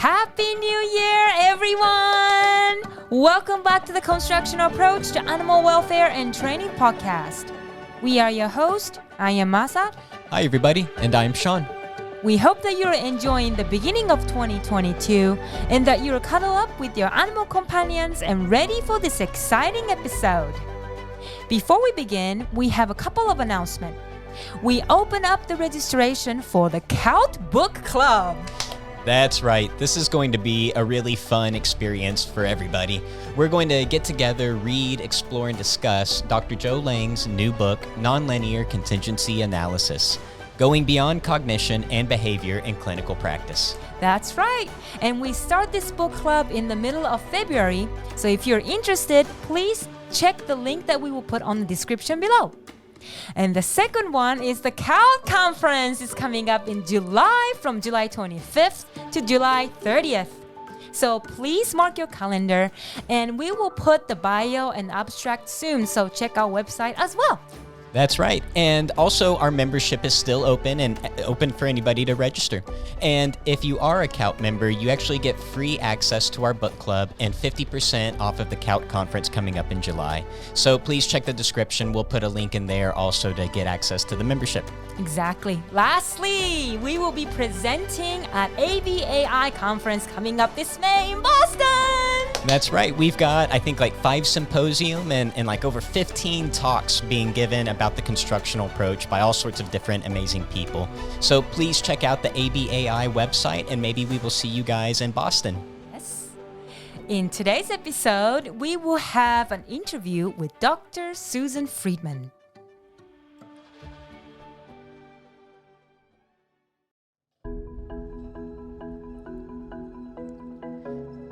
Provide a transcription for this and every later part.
Happy New Year, everyone! Welcome back to the Constructional Approach to Animal Welfare and Training podcast. We are your host. I am Masa. Hi, everybody, and I'm Sean. We hope that you're enjoying the beginning of 2022 and that you're cuddled up with your animal companions and ready for this exciting episode. Before we begin, we have a couple of announcements. We open up the registration for the CAAWT Book Club. That's right. This is going to be a really fun experience for everybody. We're going to get together, read, explore, and discuss Dr. Joe Layng's new book, Nonlinear Contingency Analysis, Going Beyond Cognition and Behavior in Clinical Practice. That's right. And we start this book club in the middle of February. So if you're interested, please check the link that we will put on the description below. And the second one is the CAAWT conference is coming up in July from July 25th to July 30th. So please mark your calendar and we will put the bio and abstract soon. So check our website as well. That's right. And also our membership is still open and open for anybody to register. And if you are a CAAWT member, you actually get free access to our book club and 50% off of the CAAWT conference coming up in July. So please check the description. We'll put a link in there also to get access to the membership. Exactly. Lastly, we will be presenting at ABAI conference coming up this May in Boston. That's right. We've got, I think, like 5 symposium and like over 15 talks being given about the constructional approach by all sorts of different amazing people. So please check out the ABAI website and maybe we will see you guys in Boston. Yes. In today's episode, we will have an interview with Dr. Susan Friedman.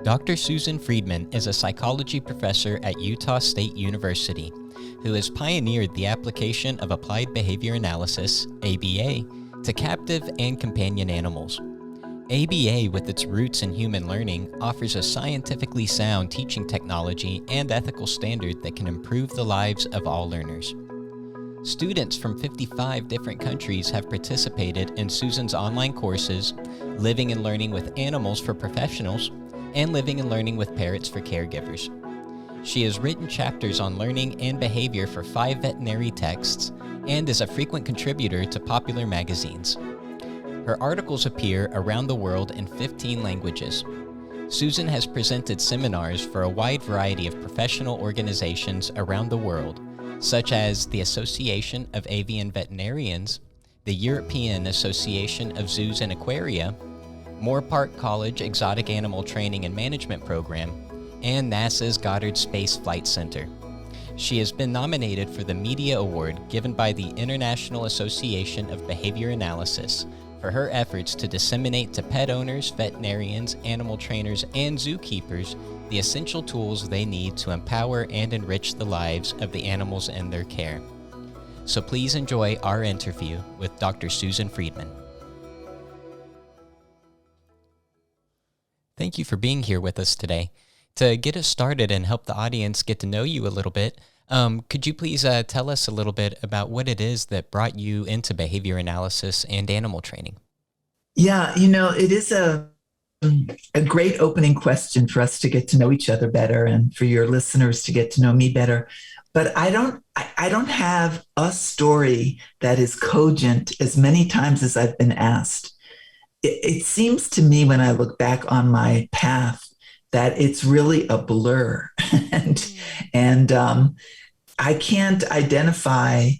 Dr. Susan Friedman is a psychology professor at Utah State University who has pioneered the application of applied behavior analysis, ABA, to captive and companion animals. ABA, with its roots in human learning, offers a scientifically sound teaching technology and ethical standard that can improve the lives of all learners. Students from 55 different countries have participated in Susan's online courses, Living and Learning with Animals for Professionals, and Living and Learning with Parrots for Caregivers. She has written chapters on learning and behavior for 5 veterinary texts and is a frequent contributor to popular magazines. Her articles appear around the world in 15 languages. Susan has presented seminars for a wide variety of professional organizations around the world, such as the Association of Avian Veterinarians, the European Association of Zoos and Aquaria, Moorpark College Exotic Animal Training and Management Program, and NASA's Goddard Space Flight Center. She has been nominated for the Media Award given by the International Association of Behavior Analysis for her efforts to disseminate to pet owners, veterinarians, animal trainers, and zookeepers the essential tools they need to empower and enrich the lives of the animals in their care. So please enjoy our interview with Dr. Susan Friedman. Thank you for being here with us today. To get us started and help the audience get to know you a little bit, could you please tell us a little bit about what it is that brought you into behavior analysis and animal training? Yeah, it is a great opening question for us to get to know each other better and for your listeners to get to know me better. But I don't have a story that is cogent as many times as I've been asked. It seems to me when I look back on my path that it's really a blur, and I can't identify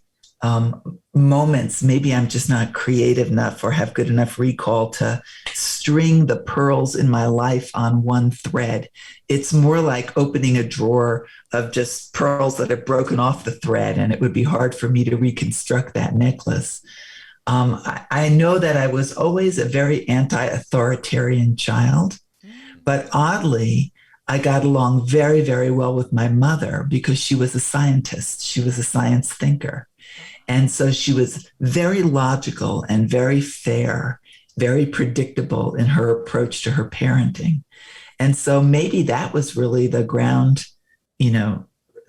moments. Maybe I'm just not creative enough or have good enough recall to string the pearls in my life on one thread. It's more like opening a drawer of just pearls that have broken off the thread, and it would be hard for me to reconstruct that necklace. I know that I was always a very anti-authoritarian child, but oddly, I got along very, very well with my mother because she was a scientist. She was a science thinker. And so she was very logical and very fair, very predictable in her approach to her parenting. And so maybe that was really the ground,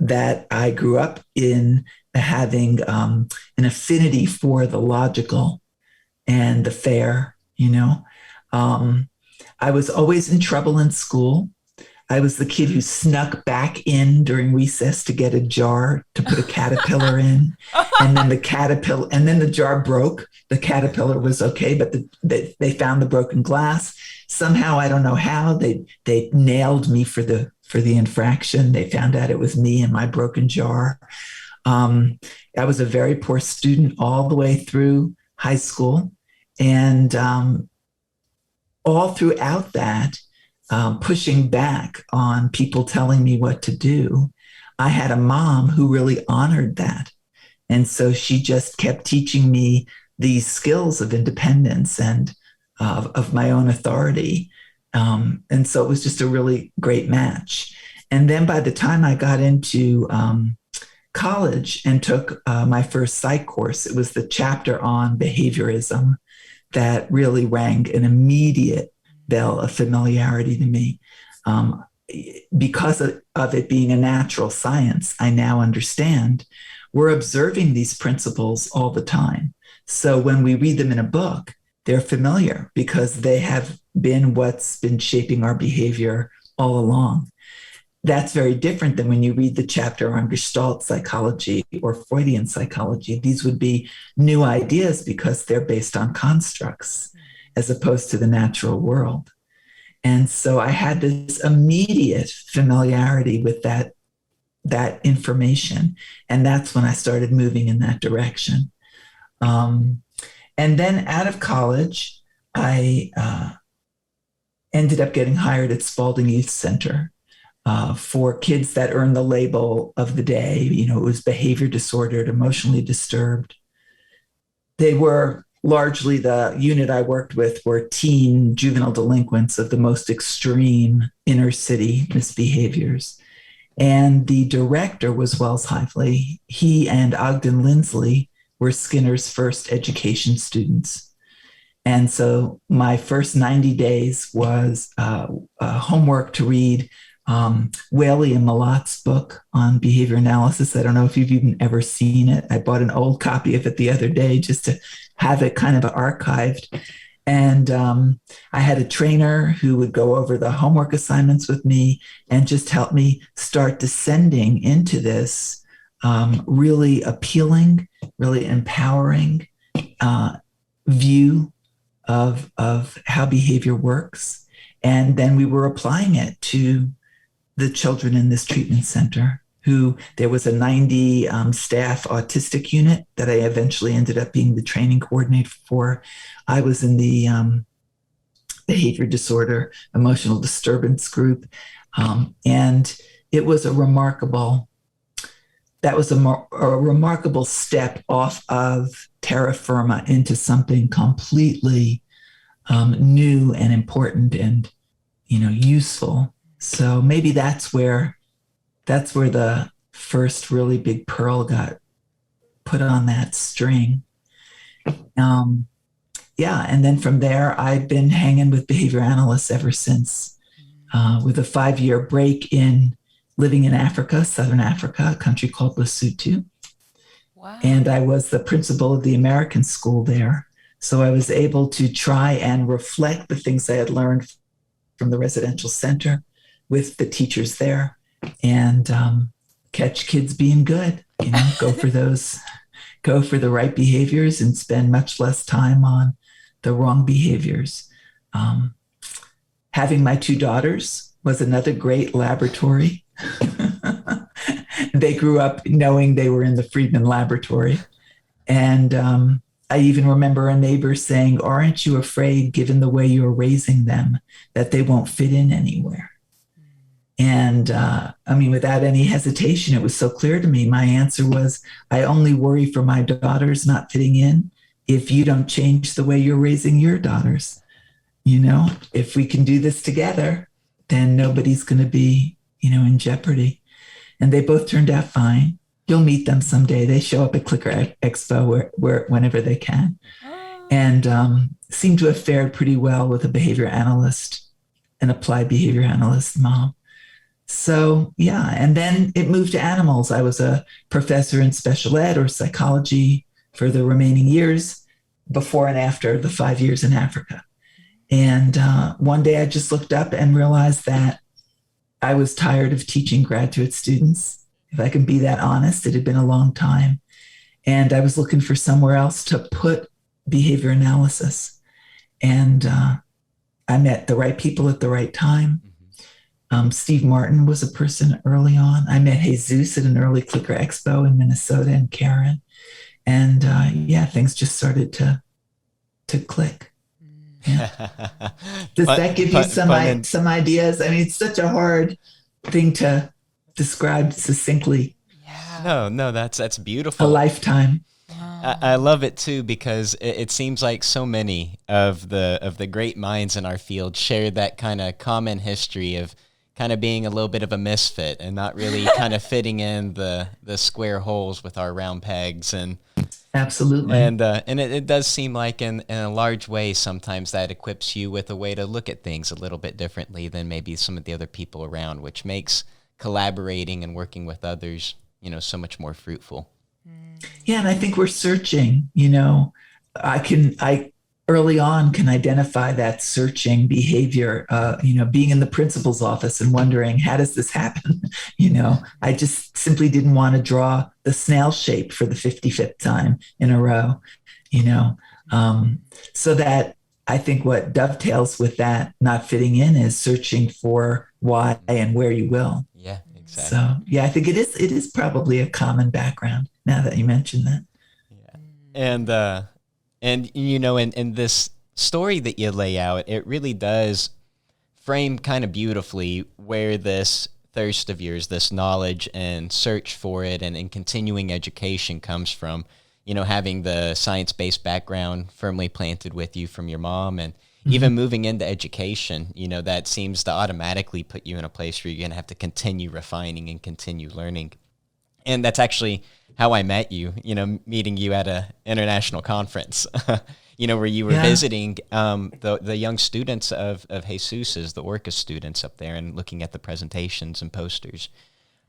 that I grew up in, having an affinity for the logical and the fair. I was always in trouble in school. I was the kid who snuck back in during recess to get a jar to put a caterpillar in. And then the jar broke. The caterpillar was okay, but they found the broken glass. Somehow, I don't know how, they nailed me for the infraction. They found out it was me and my broken jar. I was a very poor student all the way through high school. And all throughout that, pushing back on people telling me what to do, I had a mom who really honored that. And so she just kept teaching me these skills of independence and of my own authority. And so it was just a really great match. And then by the time I got into college and took my first psych course, it was the chapter on behaviorism that really rang an immediate bell of familiarity to me. Because of it being a natural science, I now understand we're observing these principles all the time. So when we read them in a book, they're familiar because they have been what's been shaping our behavior all along. That's very different than when you read the chapter on Gestalt psychology or Freudian psychology. These would be new ideas because they're based on constructs as opposed to the natural world. And so I had this immediate familiarity with that information. And that's when I started moving in that direction. And then out of college, I ended up getting hired at Spalding Youth Center for kids that earned the label of the day. You know, it was behavior disordered, emotionally disturbed. They were largely, the unit I worked with were teen juvenile delinquents of the most extreme inner city misbehaviors. And the director was Wells Hively. He and Ogden Lindsley were Skinner's first education students. And so my first 90 days was homework to read Whaley and Malot's book on behavior analysis. I don't know if you've even ever seen it. I bought an old copy of it the other day just to have it kind of archived. And I had a trainer who would go over the homework assignments with me and just help me start descending into this really appealing, really empowering view of how behavior works. And then we were applying it to the children in this treatment center, who there was a 90 staff autistic unit that I eventually ended up being the training coordinator for. I was in the behavior disorder, emotional disturbance group. And it was a remarkable step off of terra firma into something completely new and important and, useful. So maybe that's where the first really big pearl got put on that string. And then from there, I've been hanging with behavior analysts ever since, with a 5-year break in living in Africa, Southern Africa, a country called Lesotho. Wow. And I was the principal of the American school there. So I was able to try and reflect the things I had learned from the residential center with the teachers there and catch kids being good, go for the right behaviors and spend much less time on the wrong behaviors. Having my 2 daughters was another great laboratory. They grew up knowing they were in the Friedman laboratory. And I even remember a neighbor saying, "Aren't you afraid, given the way you're raising them, that they won't fit in anywhere?" And without any hesitation, it was so clear to me. My answer was, I only worry for my daughters not fitting in if you don't change the way you're raising your daughters. If we can do this together, then nobody's going to be, in jeopardy. And they both turned out fine. You'll meet them someday. They show up at Clicker Expo whenever they can. And seem to have fared pretty well with a behavior analyst, an applied behavior analyst mom. So, and then it moved to animals. I was a professor in special ed or psychology for the remaining years before and after the 5 years in Africa. And one day I just looked up and realized that I was tired of teaching graduate students. If I can be that honest, it had been a long time. And I was looking for somewhere else to put behavior analysis. And I met the right people at the right time. Steve Martin was a person early on. I met Jesus at an early Clicker Expo in Minnesota, and Karen. And things just started to click. Yeah. Does that give you some ideas? I mean, it's such a hard thing to describe succinctly. Yeah. No, that's beautiful. A lifetime. I love it too, because it seems like so many of the great minds in our field share that kind of common history of kind of being a little bit of a misfit and not really kind of fitting in the square holes with our round pegs. And absolutely. And it does seem like in a large way sometimes that equips you with a way to look at things a little bit differently than maybe some of the other people around, which makes collaborating and working with others, so much more fruitful. Yeah, and I think we're searching, I early on can identify that searching behavior, being in the principal's office and wondering, how does this happen? I just simply didn't want to draw the snail shape for the 55th time in a row, so that I think what dovetails with that not fitting in is searching for why and where you will. Yeah, exactly. So, I think it is probably a common background now that you mention that. Yeah. And in this story that you lay out, it really does frame kind of beautifully where this thirst of yours, this knowledge and search for it and continuing education comes from, having the science-based background firmly planted with you from your mom, and even moving into education, that seems to automatically put you in a place where you're going to have to continue refining and continue learning. And that's actually how I met you, meeting you at a international conference, where you were visiting the young students of Jesus's, the Orca students up there, and looking at the presentations and posters.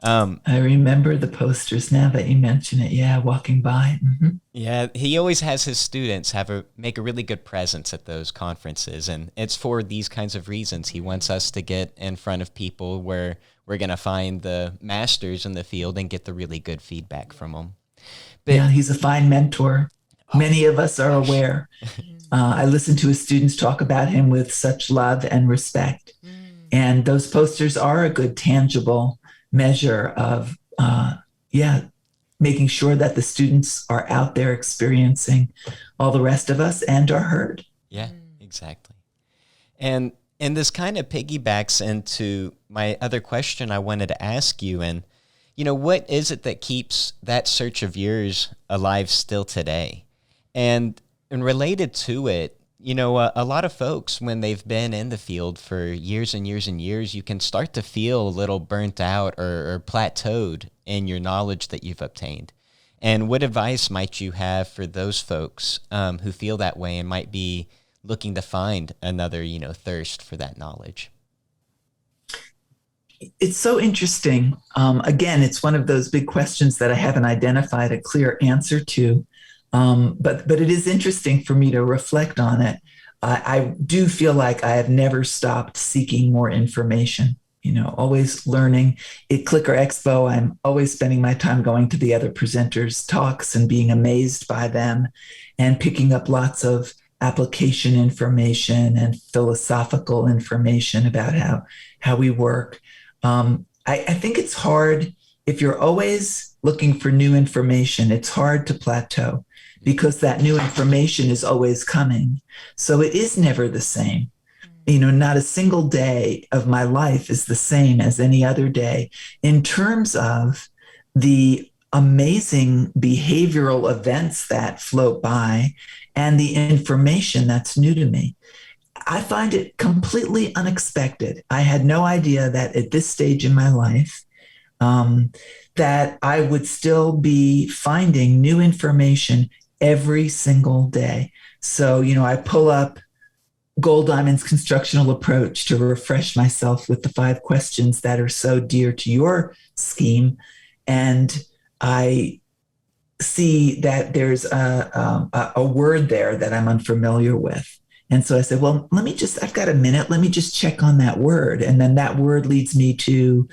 I remember the posters now that you mention it. Yeah, walking by. Mm-hmm. Yeah, he always has his students make a really good presence at those conferences, and it's for these kinds of reasons. He wants us to get in front of people where we're going to find the masters in the field and get the really good feedback from them. But, he's a fine mentor. Many of us are aware. I listen to his students talk about him with such love and respect. And those posters are a good tangible measure of, making sure that the students are out there experiencing all the rest of us and are heard. Yeah, exactly. And this kind of piggybacks into my other question I wanted to ask you. And, what is it that keeps that search of yours alive still today? And related to it, a lot of folks, when they've been in the field for years and years and years, you can start to feel a little burnt out or plateaued in your knowledge that you've obtained. And what advice might you have for those folks who feel that way and might be looking to find another, thirst for that knowledge? It's so interesting. Again, it's one of those big questions that I haven't identified a clear answer to. But it is interesting for me to reflect on it. I do feel like I have never stopped seeking more information, always learning. At Clicker Expo, I'm always spending my time going to the other presenters' talks and being amazed by them and picking up lots of application information and philosophical information about how we work. I think it's hard if you're always looking for new information, it's hard to plateau because that new information is always coming. So it is never the same. Not a single day of my life is the same as any other day in terms of the amazing behavioral events that float by and the information that's new to me. I find it completely unexpected. I had no idea that at this stage in my life, that I would still be finding new information every single day. So, I pull up Gold Diamond's constructional approach to refresh myself with the 5 questions that are so dear to your scheme. And I see that there's a word there that I'm unfamiliar with. And so I said, well, I've got a minute. Let me just check on that word. And then that word leads me to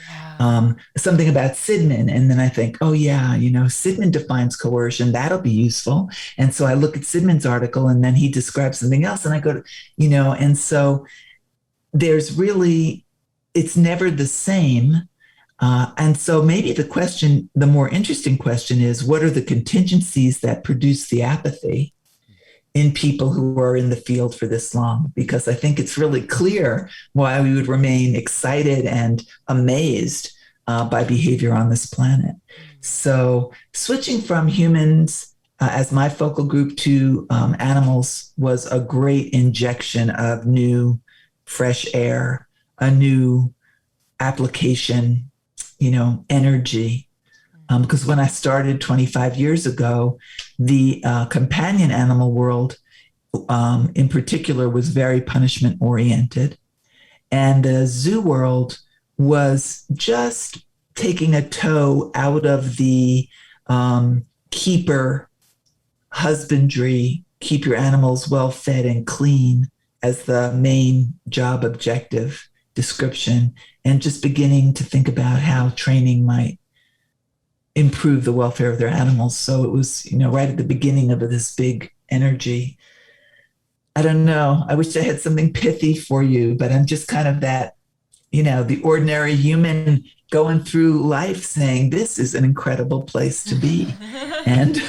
something about Sidman. And then I think, oh, yeah, Sidman defines coercion. That'll be useful. And so I look at Sidman's article, and then he describes something else. And I go to, and so there's really, it's never the same. And so maybe the more interesting question is, what are the contingencies that produce the apathy in people who are in the field for this long? Because I think it's really clear why we would remain excited and amazed by behavior on this planet. So switching from humans as my focal group to animals was a great injection of new, fresh air, a new application, energy. Because when I started 25 years ago, the companion animal world in particular was very punishment oriented. And the zoo world was just taking a toe out of the keeper husbandry, keep your animals well fed and clean as the main job objective description, and just beginning to think about how training might improve the welfare of their animals. So it was, right at the beginning of this big energy. I don't know. I wish I had something pithy for you, but I'm just kind of that, the ordinary human going through life saying, this is an incredible place to be. And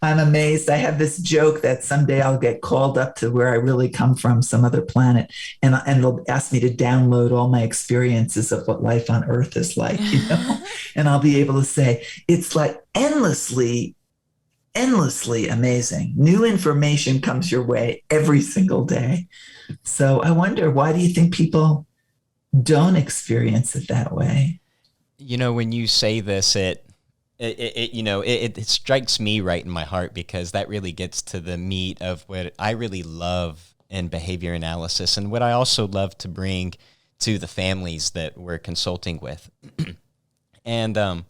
I'm amazed. I have this joke that someday I'll get called up to where I really come from, some other planet, and they'll ask me to download all my experiences of what life on Earth is like, and I'll be able to say, it's like endlessly amazing. New information comes your way every single day. So I wonder, why do you think people don't experience it that way? When you say this, it strikes me right in my heart, because that really gets to the meat of what I really love in behavior analysis, and what I also love to bring to the families that we're consulting with. And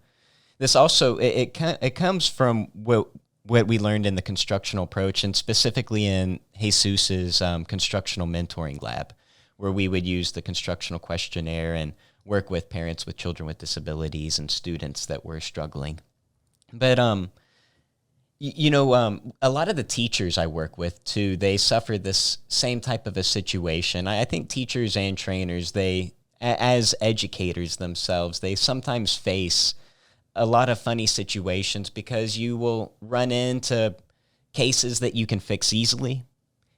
this also, it comes from what we learned in the constructional approach, and specifically in Jesus's constructional mentoring lab, where we would use the constructional questionnaire and work with parents with children with disabilities and students that were struggling. But, a lot of the teachers I work with too, they suffer this same type of a situation. I think teachers and trainers, as educators themselves, they sometimes face a lot of funny situations, because you will run into cases that you can fix easily,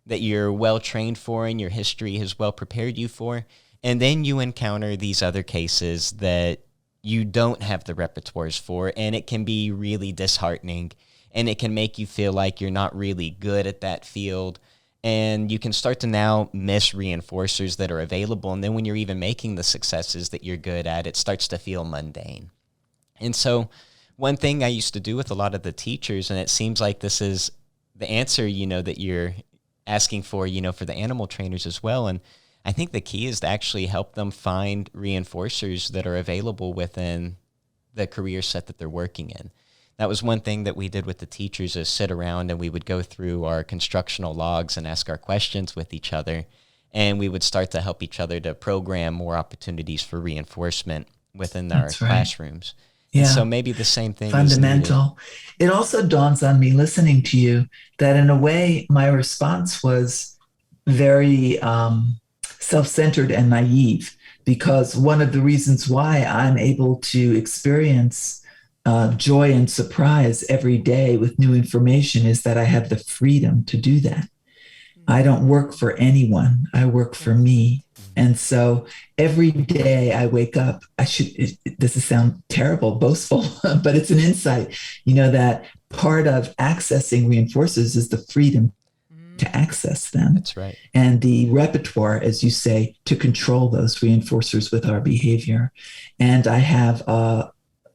that you're well trained for and your history has well prepared you for. And then you encounter these other cases that you don't have the repertoires for, and it can be really disheartening, and it can make you feel like you're not really good at that field. And you can start to now miss reinforcers that are available. And then when you're even making the successes that you're good at, it starts to feel mundane. And so one thing I used to do with a lot of the teachers, and it seems like this is the answer, that you're asking for, for the animal trainers as well. And I think the key is to actually help them find reinforcers that are available within the career set that they're working in. That was one thing that we did with the teachers, is sit around and we would go through our constructional logs and ask our questions with each other. And we would start to help each other to program more opportunities for reinforcement within our classrooms. Yeah. And so maybe the same thing fundamental. It also dawns on me, listening to you, that in a way my response was very self-centered and naive, because one of the reasons why I'm able to experience joy and surprise every day with new information is that I have the freedom to do that. I don't work for anyone. I work for me. And so every day I wake up, this will sound terrible, boastful, but it's an insight, that part of accessing reinforcers is the freedom to access them. That's right. And the repertoire, as you say, to control those reinforcers with our behavior. And I have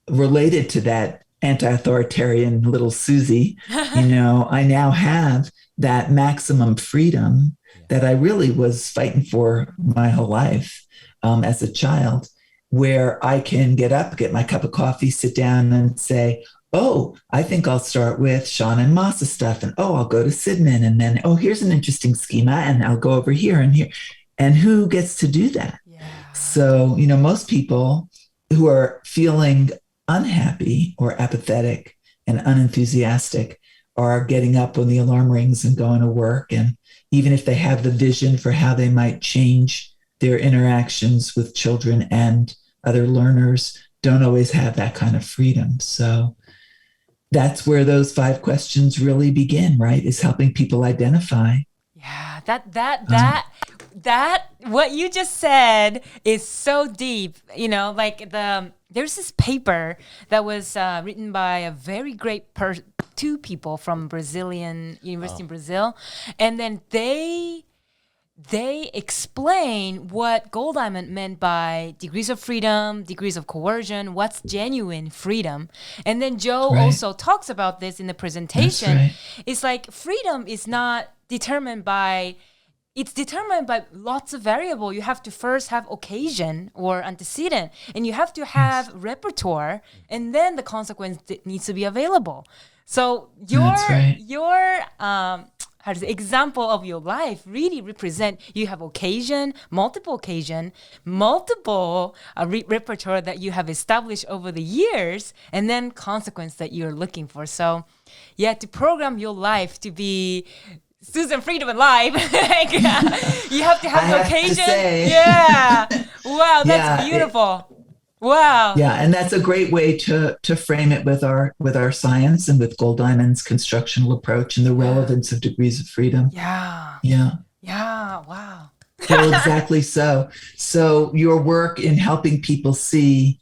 related to that anti-authoritarian little Susie, I now have that maximum freedom that I really was fighting for my whole life as a child, where I can get up, get my cup of coffee, sit down and say, oh, I think I'll start with Sean and Masa stuff. And oh, I'll go to Sidman. And then, oh, here's an interesting schema. And I'll go over here and here. And who gets to do that? Yeah. So, most people who are feeling unhappy or apathetic and unenthusiastic are getting up when the alarm rings and going to work. And even if they have the vision for how they might change their interactions with children and other learners, don't always have that kind of freedom. So that's where those 5 questions really begin, right? Is helping people identify. Yeah, that what you just said is so deep. There's this paper that was written by a very great two people from Brazilian University in Brazil, and then they explain what Golddiamond meant by degrees of freedom, degrees of coercion, what's genuine freedom. And then Joe also talks about this in the presentation. Right. It's like freedom is not determined by, it's determined by lots of variables. You have to first have occasion or antecedent, and you have to have repertoire, and then the consequence needs to be available. So your example of your life really represent, you have multiple repertoire that you have established over the years, and then consequence that you're looking for. So yeah, to program your life to be Susan Friedman live, you have to have occasion. Yeah. Wow, that's beautiful. Wow. Yeah, and that's a great way to frame it with our science and with Golddiamond's constructional approach and the relevance of degrees of freedom. Yeah. Yeah. Yeah. Wow. Well, exactly so. So your work in helping people see,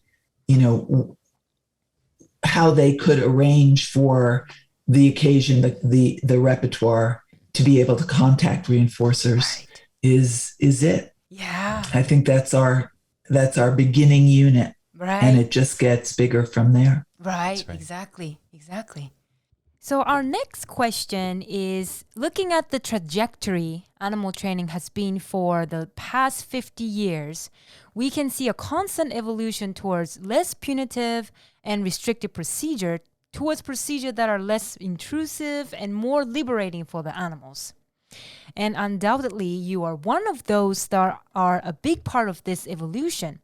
how they could arrange for the occasion, the repertoire to be able to contact reinforcers is it. Yeah. I think that's our beginning unit. Right. And it just gets bigger from there. Right. Exactly. So our next question is, looking at the trajectory animal training has been for the past 50 years, we can see a constant evolution towards less punitive and restrictive procedure, towards procedures that are less intrusive and more liberating for the animals. And undoubtedly, you are one of those that are a big part of this evolution.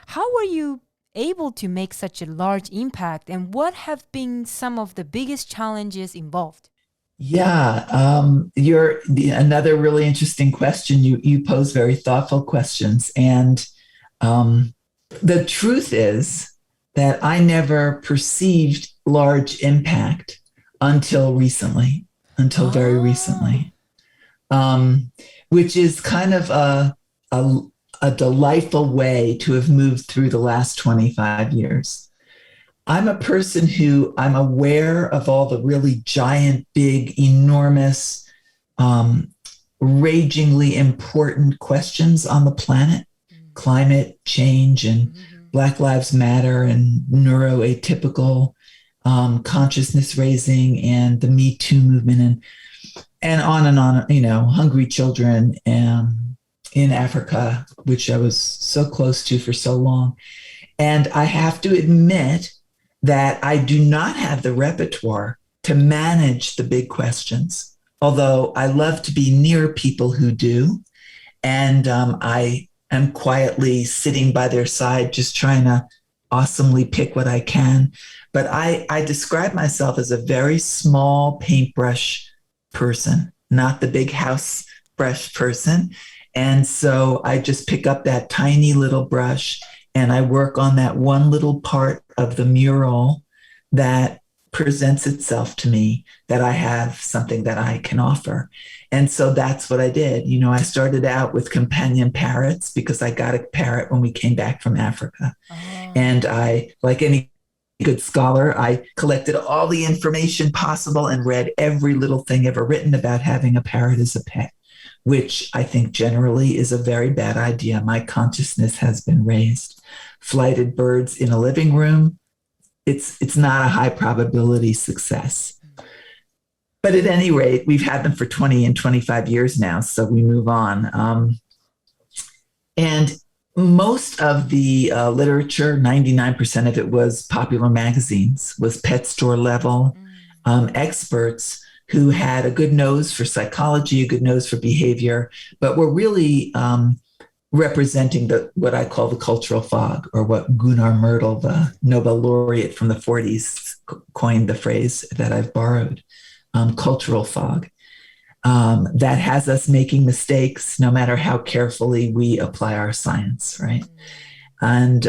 How were you able to make such a large impact, and what have been some of the biggest challenges involved? Yeah, you're another really interesting question. You pose very thoughtful questions, and the truth is that I never perceived large impact until very recently, which is kind of a delightful way to have moved through the last 25 years. I'm a person who I'm aware of all the really giant, big, enormous, ragingly important questions on the planet, climate change and Black Lives Matter and neuroatypical consciousness raising and the Me Too movement and on, hungry children in Africa, which I was so close to for so long. And I have to admit that I do not have the repertoire to manage the big questions, although I love to be near people who do. And I am quietly sitting by their side, just trying to awesomely pick what I can. But I describe myself as a very small paintbrush person, not the big house brush person. And so I just pick up that tiny little brush and I work on that one little part of the mural that presents itself to me, that I have something that I can offer. And so that's what I did. I started out with companion parrots because I got a parrot when we came back from Africa. Oh. And I, like any good scholar, I collected all the information possible and read every little thing ever written about having a parrot as a pet, which I think generally is a very bad idea. My consciousness has been raised. Flighted birds in a living room, it's not a high probability success. But at any rate, we've had them for 20 and 25 years now, so we move on. And most of the literature, 99% of it was popular magazines, was pet store level experts who had a good nose for psychology, a good nose for behavior, but were really representing what I call the cultural fog, or what Gunnar Myrdal, the Nobel laureate from the 40s, coined the phrase that I've borrowed, cultural fog. That has us making mistakes no matter how carefully we apply our science, right? And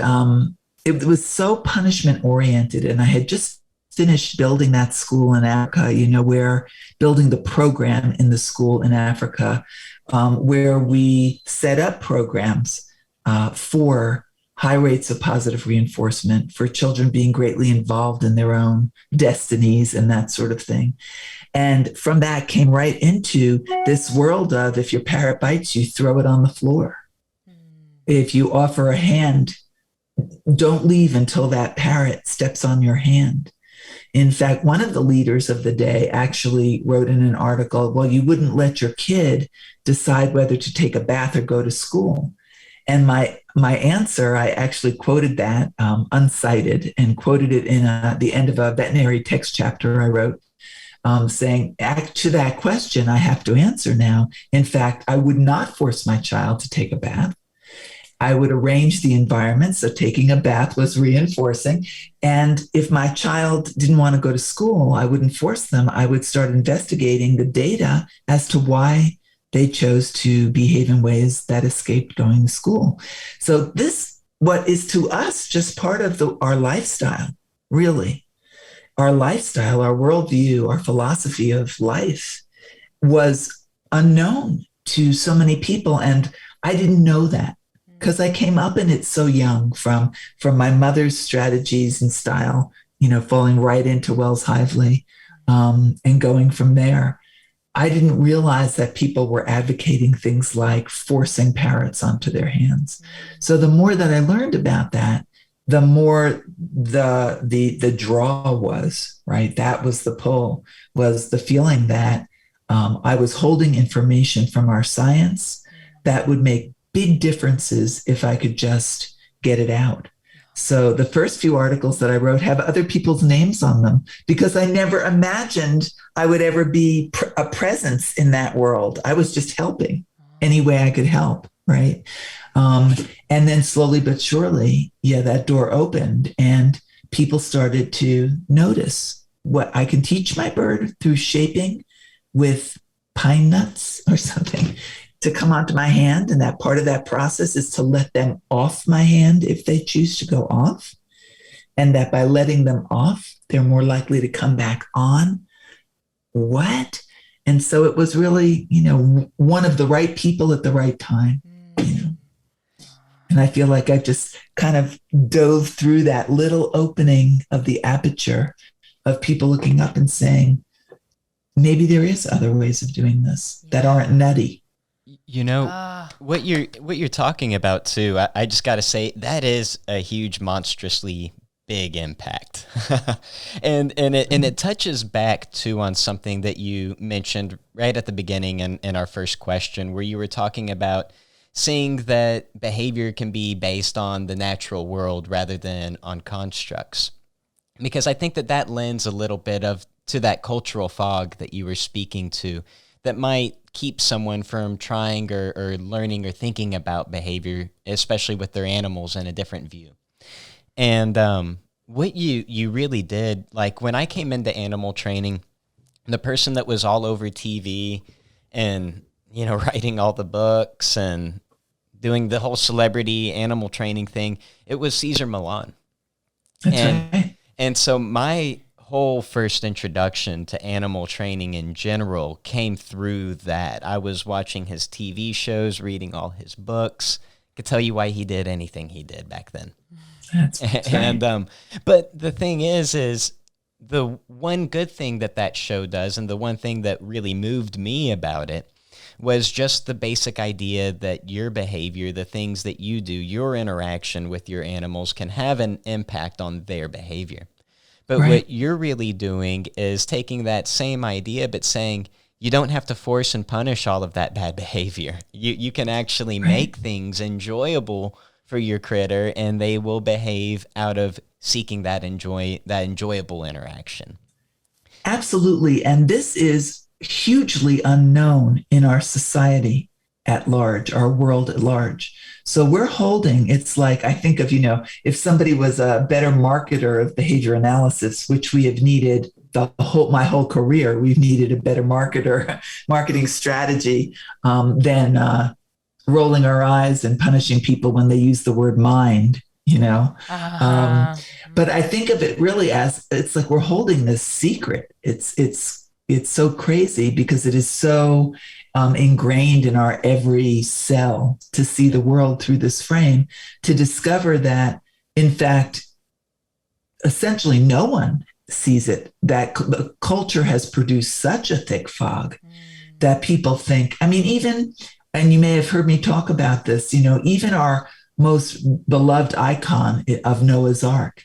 it was so punishment oriented. And I had just finished building that school in Africa, where building the program in the school in Africa, where we set up programs for high rates of positive reinforcement, for children being greatly involved in their own destinies and that sort of thing. And from that came right into this world of, if your parrot bites you, throw it on the floor. If you offer a hand, don't leave until that parrot steps on your hand. In fact, one of the leaders of the day actually wrote in an article, well, you wouldn't let your kid decide whether to take a bath or go to school. And my answer, I actually quoted that uncited, and quoted it in the end of a veterinary text chapter I wrote, saying, to that question, I have to answer now. In fact, I would not force my child to take a bath. I would arrange the environment so taking a bath was reinforcing. And if my child didn't want to go to school, I wouldn't force them. I would start investigating the data as to why they chose to behave in ways that escaped going to school. So this, what is to us just part of our lifestyle, really. Our lifestyle, our worldview, our philosophy of life was unknown to so many people. And I didn't know that because I came up in it so young from my mother's strategies and style, falling right into Wells Hively and going from there. I didn't realize that people were advocating things like forcing parrots onto their hands. So the more that I learned about that, the more the draw was, right? That was the pull, was the feeling that I was holding information from our science that would make big differences if I could just get it out. So the first few articles that I wrote have other people's names on them because I never imagined I would ever be a presence in that world. I was just helping any way I could help, right? And then slowly but surely, that door opened and people started to notice what I can teach my bird through shaping with pine nuts or something to come onto my hand. And that part of that process is to let them off my hand if they choose to go off. And that by letting them off, they're more likely to come back on. What? And so it was really, one of the right people at the right time. And I feel like I just kind of dove through that little opening of the aperture of people looking up and saying, maybe there is other ways of doing this that aren't nutty. What you're talking about too, I just got to say that is a huge, monstrously big impact. and it touches back too on something that you mentioned right at the beginning in our first question, where you were talking about seeing that behavior can be based on the natural world rather than on constructs. Because I think that lends a little bit to that cultural fog that you were speaking to that might keep someone from trying or learning or thinking about behavior, especially with their animals, in a different view. And what you really did, like when I came into animal training, the person that was all over TV and, writing all the books and doing the whole celebrity animal training thing, it was Cesar Millan. That's right. And so my whole first introduction to animal training in general came through that. I was watching his TV shows, reading all his books. Could tell you why he did anything he did back then. That's right. And but the thing is the one good thing that show does, and the one thing that really moved me about it, was just the basic idea that your behavior, the things that you do, your interaction with your animals can have an impact on their behavior. But right. What you're really doing is taking that same idea, but saying you don't have to force and punish all of that bad behavior. You can actually make things enjoyable for your critter, and they will behave out of seeking that enjoyable interaction. Absolutely. And this is hugely unknown in our society at large, our world at large. So we're holding, it's like, I think of, if somebody was a better marketer of behavior analysis, which we have needed my whole career, we've needed a better marketing strategy than rolling our eyes and punishing people when they use the word mind, But I think of it really as, it's like we're holding this secret. It's so crazy because it is so ingrained in our every cell to see the world through this frame, to discover that, in fact, essentially no one sees it, that the culture has produced such a thick fog that people think, even, and you may have heard me talk about this, even our most beloved icon of Noah's Ark,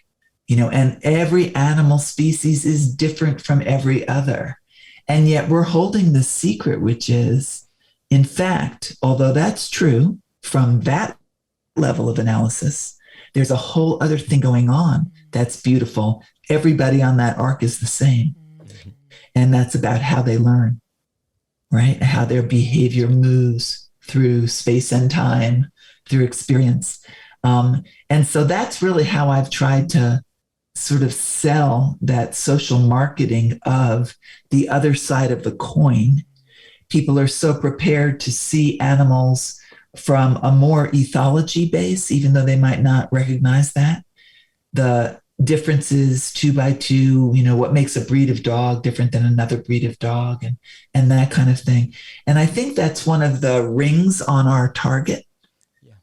and every animal species is different from every other. And yet we're holding the secret, which is, in fact, although that's true from that level of analysis, there's a whole other thing going on that's beautiful. Everybody on that ark is the same. And that's about how they learn, right? How their behavior moves through space and time, through experience. And so that's really how I've tried to sort of sell that social marketing of the other side of the coin. People are so prepared to see animals from a more ethology base, even though they might not recognize that. The differences 2 by 2, what makes a breed of dog different than another breed of dog, and that kind of thing. And I think that's one of the rings on our target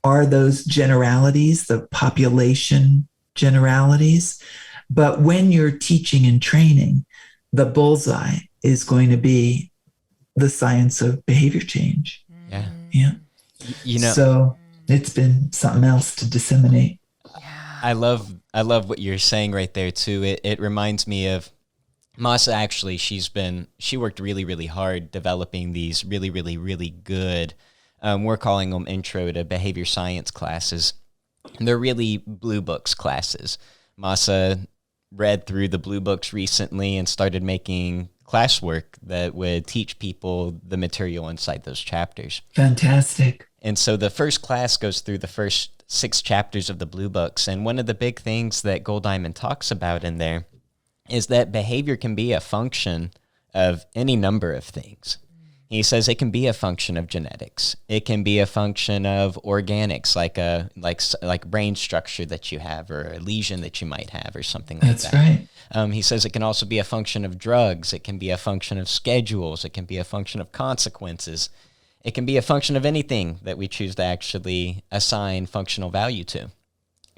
are those generalities, the population generalities. But when you're teaching and training, the bullseye is going to be the science of behavior change. Yeah. So it's been something else to disseminate. I love what you're saying right there too. It reminds me of Masa. Actually, she worked really, really hard developing these really, really, really good, we're calling them intro to behavior science classes. And they're really blue books classes. Masa read through the blue books recently and started making classwork that would teach people the material inside those chapters. Fantastic. And so the first class goes through the first 6 chapters of the blue books. And one of the big things that Gold Diamond talks about in there is that behavior can be a function of any number of things. He says it can be a function of genetics. It can be a function of organics, like brain structure that you have, or a lesion that you might have, or something like that. That's right. He says it can also be a function of drugs. It can be a function of schedules. It can be a function of consequences. It can be a function of anything that we choose to actually assign functional value to.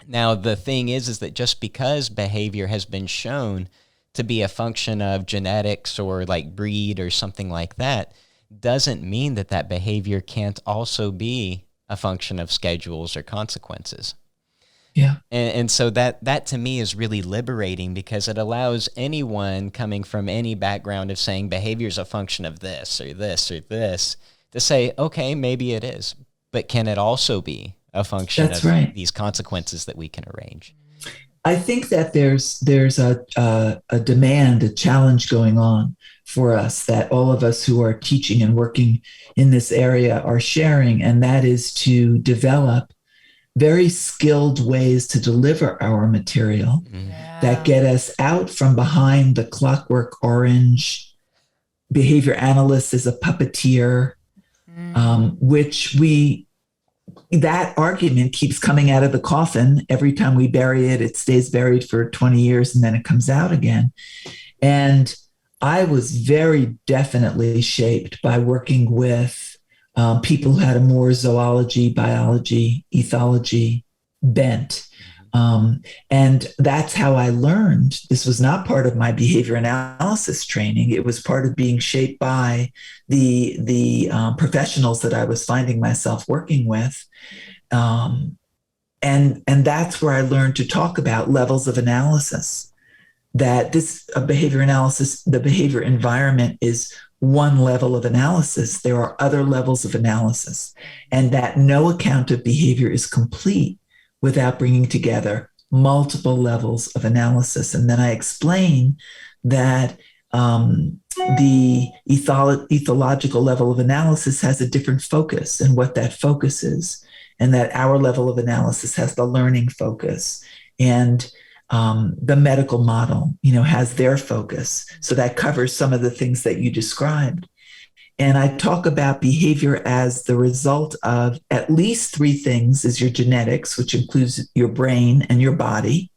Now, the thing is that just because behavior has been shown to be a function of genetics or like breed or something like that, doesn't mean that that behavior can't also be a function of schedules or consequences. Yeah. And so that to me is really liberating, because it allows anyone coming from any background of saying behavior is a function of this or this or this to say, okay, maybe it is, but can it also be a function of these consequences that we can arrange? I think that there's a demand, a challenge going on for us that all of us who are teaching and working in this area are sharing, and that is to develop very skilled ways to deliver our material that get us out from behind the clockwork orange behavior analyst is a puppeteer, which that argument keeps coming out of the coffin. Every time we bury it, it stays buried for 20 years and then it comes out again. And I was very definitely shaped by working with people who had a more zoology, biology, ethology bent. And that's how I learned. This was not part of my behavior analysis training. It was part of being shaped by the professionals that I was finding myself working with. And that's where I learned to talk about levels of analysis, that this behavior analysis, the behavior environment is one level of analysis. There are other levels of analysis, and that no account of behavior is complete without bringing together multiple levels of analysis. And then I explain that the ethological level of analysis has a different focus and what that focus is, and that our level of analysis has the learning focus, and the medical model, has their focus. So that covers some of the things that you described. And I talk about behavior as the result of at least three things: is your genetics, which includes your brain and your body,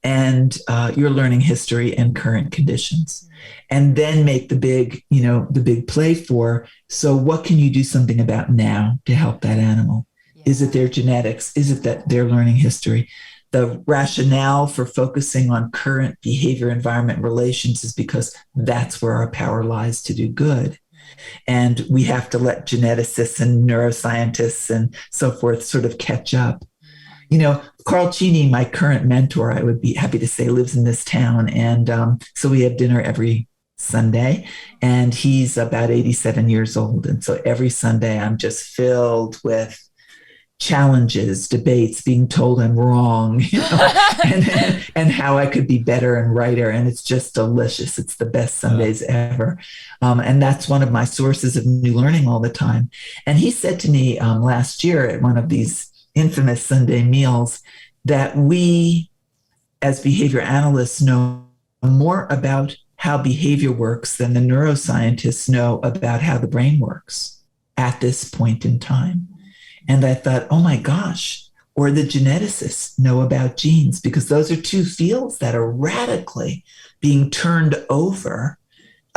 and your learning history and current conditions. And then make the big play for, so what can you do something about now to help that animal? Yeah. Is it their genetics? Is it that their learning history? The rationale for focusing on current behavior, environment, relations is because that's where our power lies to do good. And we have to let geneticists and neuroscientists and so forth sort of catch up. Carl Cheney, my current mentor, I would be happy to say, lives in this town. And so we have dinner every Sunday, and he's about 87 years old. And so every Sunday I'm just filled with challenges, debates, being told I'm wrong, and how I could be better and righter. And it's just delicious. It's the best Sundays ever. And that's one of my sources of new learning all the time. And he said to me last year at one of these infamous Sunday meals that we, as behavior analysts, know more about how behavior works than the neuroscientists know about how the brain works at this point in time. And I thought, oh my gosh, or the geneticists know about genes, because those are two fields that are radically being turned over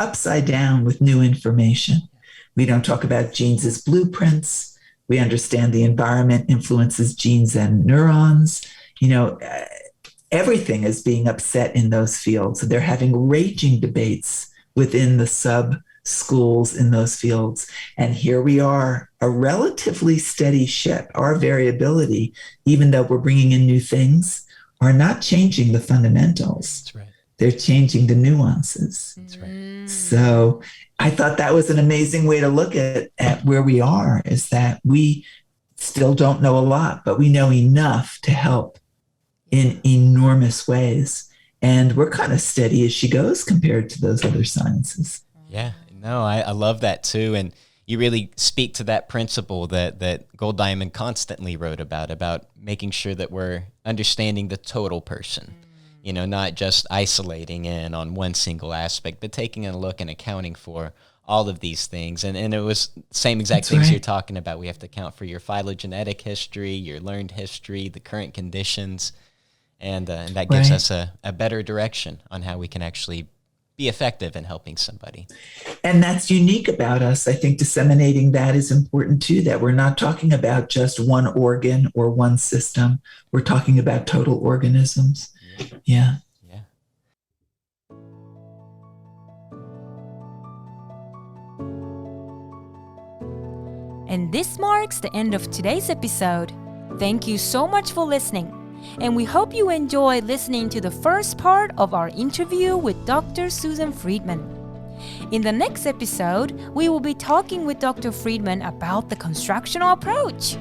upside down with new information. We don't talk about genes as blueprints. We understand the environment influences genes and neurons. Everything is being upset in those fields. They're having raging debates within the sub schools in those fields. And here we are, a relatively steady ship. Our variability, even though we're bringing in new things, are not changing the fundamentals. That's right. They're changing the nuances. That's right. So I thought that was an amazing way to look at where we are, is that we still don't know a lot, but we know enough to help in enormous ways. And we're kind of steady as she goes compared to those other sciences. Yeah, no, I love that too. And you really speak to that principle that Gold Diamond constantly wrote about making sure that we're understanding the total person, not just isolating in on one single aspect, but taking a look and accounting for all of these things. And it was same exact That's things right. You're talking about. We have to account for your phylogenetic history, your learned history, the current conditions, and that gives us a better direction on how we can actually be effective in helping somebody. And that's unique about us. I think disseminating that is important too, that we're not talking about just one organ or one system. We're talking about total organisms. Yeah. And this marks the end of today's episode. Thank you so much for listening. And we hope you enjoyed listening to the first part of our interview with Dr. Susan Friedman. In the next episode, we will be talking with Dr. Friedman about the constructional approach.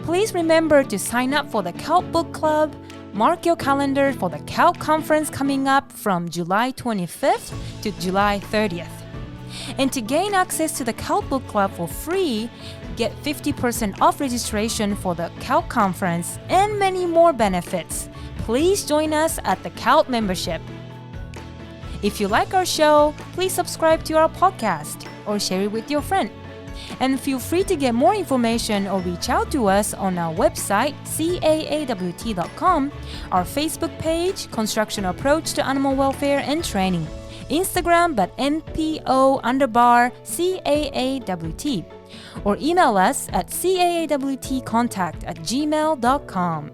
Please remember to sign up for the CAAWT Book Club. Mark your calendar for the CAAWT conference coming up from July 25th to July 30th. And to gain access to the CAAWT Book Club for free, get 50% off registration for the CAAWT conference and many more benefits. Please join us at the CAAWT membership. If you like our show, please subscribe to our podcast or share it with your friend. And feel free to get more information or reach out to us on our website, CAAWT.com, our Facebook page, Construction Approach to Animal Welfare and Training, Instagram at NPO_CAAWT, or email us at caawtcontact@gmail.com.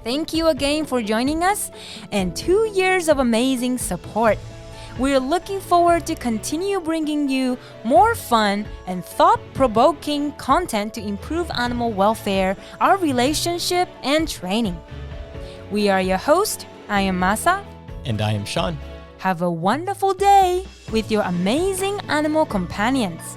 Thank you again for joining us and 2 years of amazing support. We're looking forward to continue bringing you more fun and thought-provoking content to improve animal welfare, our relationship, and training. We are your host. I am Masa. And I am Sean. Have a wonderful day with your amazing animal companions.